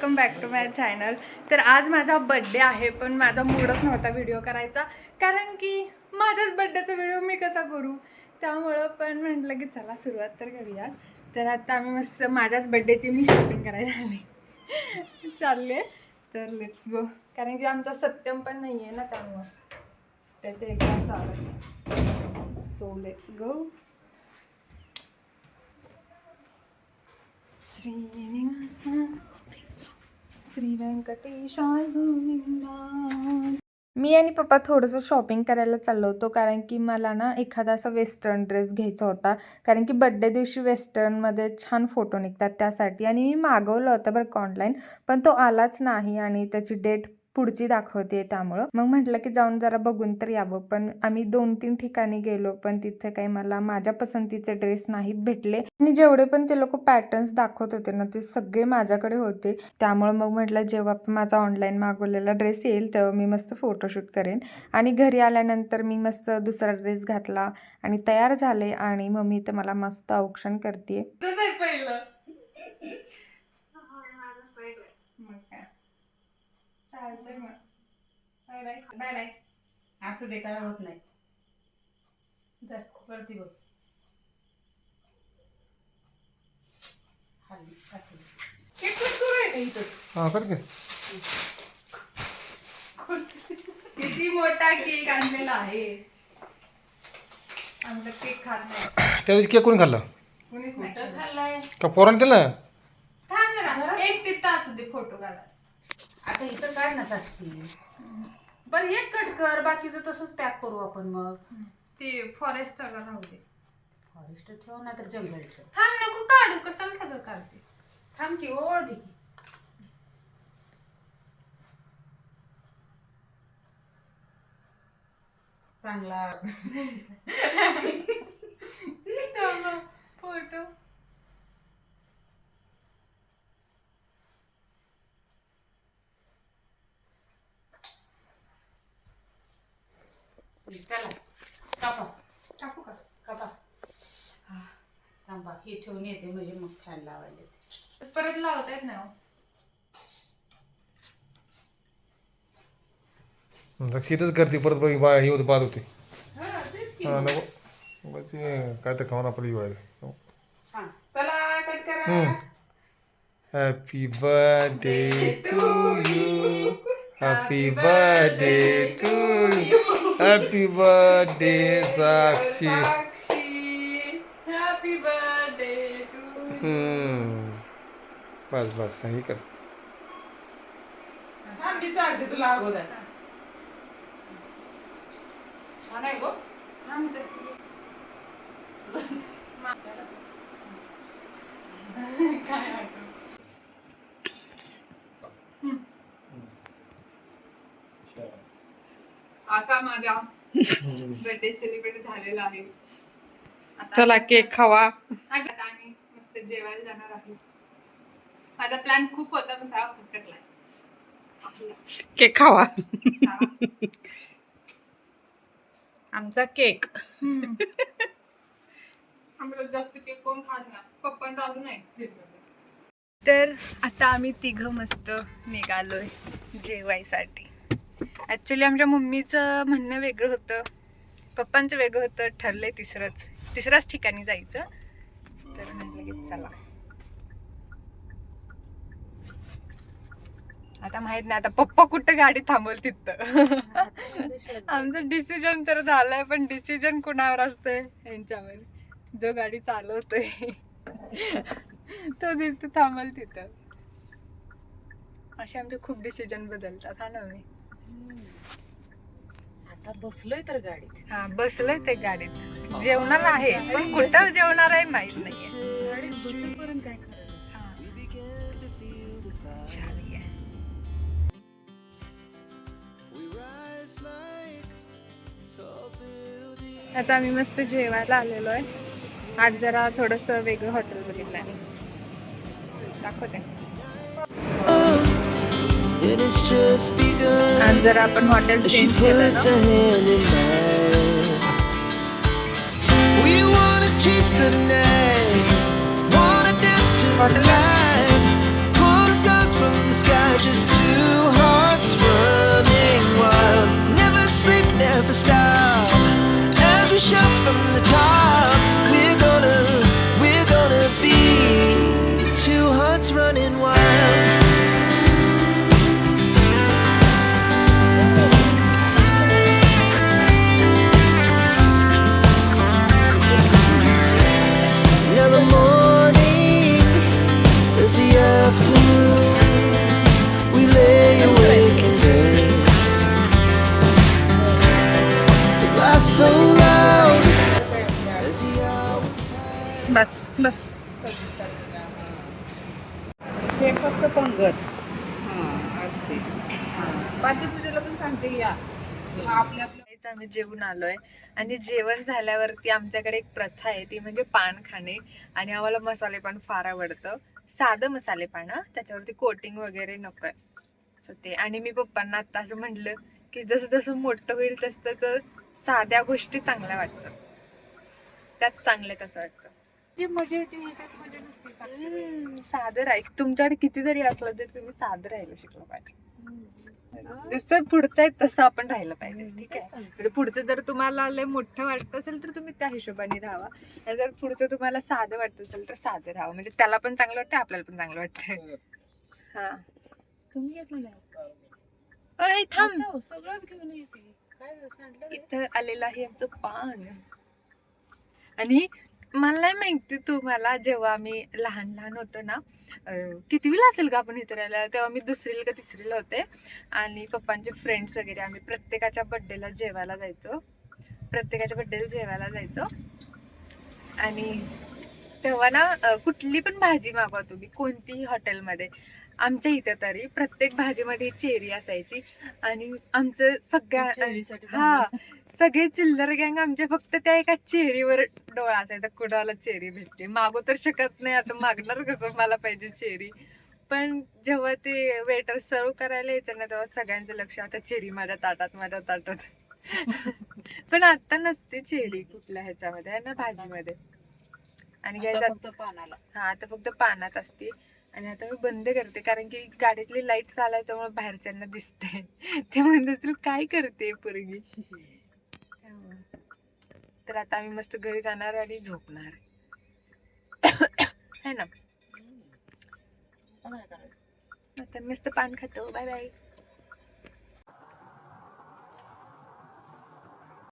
Welcome back to my channel. तर आज माझा बर्थडे आहे, पण माझा मूडच नव्हता व्हिडिओ करायचा, कारण की माझ्याच बर्थडेचा व्हिडिओ मी कसा करू, त्यामुळं पण म्हटलं की चला सुरुवात तर करूया। तर आता आम्ही मस्त माझ्याच बर्थडेची मी शॉपिंग करायला चालले, तर लेट्स गो। कारण की आमचा सत्यम पण नाही आहे ना, त्यामुळं त्याचे एक्झाम चालू आहे, so let's go. Shrinivas Shri व्यंकटेशाय गोविंदा। मी आणि पप्पा थोडंसं शॉपिंग करायला चाललो होतो, कारण की मला ना एखादा असा वेस्टर्न ड्रेस घ्यायचा होता, कारण की बड्डे दिवशी वेस्टर्नमध्ये छान फोटो निघतात त्यासाठी। आणि मी मागवलं होतं बरं का ऑनलाईन, पण तो आलाच नाही आणि त्याची डेट पुढची दाखवते, त्यामुळं मग म्हटलं की जाऊन जरा बघून तर यावं। पण आम्ही 2-3 ठिकाणी गेलो, पण तिथे काही मला माझ्या पसंतीचे ड्रेस नाहीत भेटले, आणि जेवढे पण ते लोक पॅटर्न्स दाखवत होते ना, ते सगळे माझ्याकडे होते। त्यामुळे मग म्हटलं जेव्हा पण माझा ऑनलाईन मागवलेला ड्रेस येईल तेव्हा मी मस्त फोटोशूट करेन। आणि घरी आल्यानंतर मी मस्त दुसरा ड्रेस घातला आणि तयार झाले, आणि मम्मी तर मला मस्त औक्षण करते। चालतंय मग, बाय बाय बाय बाय। असू दे, काय होत नाही, वरती बघ खाली असू दे। केक कट करू आहे का इथं? हा कर की। किती मोठा केक आणलेला आहे, आमचा केक खात नाही, त्या केक कोणी खाल्ला? कुणीच नाही कुठं खाल्लाय? का पोरांनी दिला? थांब जरा, एक तिथं असू दे फोटो काढा। आता इथं काढ ना साक्षी, बरं एक कट कर, बाकीचं तसंच पॅक करू आपण। मग ते फॉरेस्ट राहू दे, फॉरेस्ट ठेव ना तर जंगल ठेव। थांब नको काढू, कशाला सगळं काढते। थांब की, ओळ दे की। चांगला फोटो त्याला कापा टाकू का? कापा। थांबा, हे ठेवून येते म्हणजे मग फॅन लावायला येते। परत लावता येत नाही। शीतच करते परत बघ, बा हे होते बाद होते। हा तेच की हा मग। नको मग ते काय तर खाऊन आपली व्हायला। हा चला कट करा। Happy birthday to you, happy birthday to you, happy birthday Sakshi. Happy birthday to बस बस हे कर। थांब मी चालते तुला अगोदर। छान आहे गो। असा माझा बर्थडे सेलिब्रेट झालेला आहे। चला केक खावा। आता आम्ही मस्त जेवायला जाणार आहोत। माझा प्लॅन खूप होता, पण सगळा फसकटलाय। केक खावा। आमचा केक। आम्हाला जास्त केक कोण खात नाही, पप्पांचा अजून नाही। तर आता आम्ही तिघं मस्त निघालोय जेवायसाठी। ऍक्च्युली आमच्या मम्मीचं म्हणणं वेगळं होतं, पप्पांचं वेगळं होतं, ठरलंय तिसऱ्याच ठिकाणी जायचं। तर म्हटलं की चला, आता माहित नाही आता पप्पा कुठं गाडी थांबवल तिथं। आमचं डिसिजन तर झालंय, पण डिसिजन कुणावर असतोय? यांच्यावर, जो गाडी चालवतोय तो तिथं थांबल तिथं। असे आमचे खूप डिसिजन बदलतात, हा ना मी। आता बसलोय तर गाडीत। हा बसलोय ते गाडीत, जेवणार आहे, पण कुठं जेवणार आहे माहित नाहीये। गाडीत बसेपर्यंत काय करायचं? आता आम्ही मस्त जेवायला आलेलो आहे। आज जरा थोडस वेगळं हॉटेल बघितलंय, दाखवते। आज जरा आपण हॉटेल चेंज केलं ना। Hotel so loud. बस बस. हे फक्त पंगत असते. पाद्यपूजेला पण सांगते या आपल्या काहीच आम्ही जेवून आलोय आणि जेवण झाल्यावरती आमच्याकडे एक प्रथा आहे ती म्हणजे पान खाणे. आणि आम्हाला मसाले पान फार आवडतं. साधं मसाले पान हं, त्याच्यावरती कोटिंग वगैरे नकोय. So ते आणि मी पप्पांना आता असं म्हटलं की जसं जसं मोठं होईल तसं तसं साध्या गोष्टी चांगल्या वाटतात. त्यात चांगल्यात असं वाटतं. जी मजा येते ह्याच्यात मजा नसते साक्षी. साधं राहील. तुमच्याकडे किती जरी असलं तरी तुम्ही साधं राहायला शिकलं पाहिजे. जसं पुढचं आहे तसं आपण राहिलं पाहिजे. ठीक आहे. म्हणजे पुढचं जर तुम्हाला लय मोठं वाटत असेल तर तुम्ही त्या हिशोबाने राहावा. आणि जर पुढचं तुम्हाला साधं वाटत असेल तर साधं राहावं. म्हणजे त्याला पण चांगलं वाटतं आपल्याला पण चांगलं वाटतं. हा तुम्ही घेतलं नाही अय थांब. हो, सगळंच घेऊन येते. काय सांगितलं इथं आलेलं आहे आमचं पान. आणि मला नाही माहिती तुम्हाला जेव्हा आम्ही लहान लहान होतो ना कितवीला असेल का आपण इथे राहायला तेव्हा मी दुसरीला का तिसरीला होते. आणि पप्पांचे फ्रेंड्स वगैरे आम्ही प्रत्येकाच्या बड्डेला जेवायला जायचो. आणि तेव्हा ना कुठली पण भाजी मागवा तुम्ही कोणतीही हॉटेलमध्ये आमच्या इथे तरी प्रत्येक भाजीमध्ये चेरी असायची. आणि आमचं सगळ्या सगळे चिल्लर गँग आमच्या फक्त त्या एका चेरीवर डोळा असायचा. कुणाला चेरी भेटते मागू तर शकत नाही. आता मागणार कसं मला पाहिजे चेरी. पण जेव्हा ते वेटर सर्व करायला यायचं ना तेव्हा सगळ्यांचं लक्ष आता चेरी माझ्या ताटात. पण आता नसते चेरी कुठल्या ह्याच्यामध्ये आहे ना भाजीमध्ये. आणि पानाला हा आता फक्त पानात असते. आणि आता मी बंद करते कारण की गाडीतली लाईट चालाय त्यामुळे बाहेरच्यांना दिसते. ते म्हणत असतील काय करते पोरगी. तर आता आम्ही मस्त घरी जाणार आणि झोपणार है ना. आता मस्त पान खातो. Bye bye.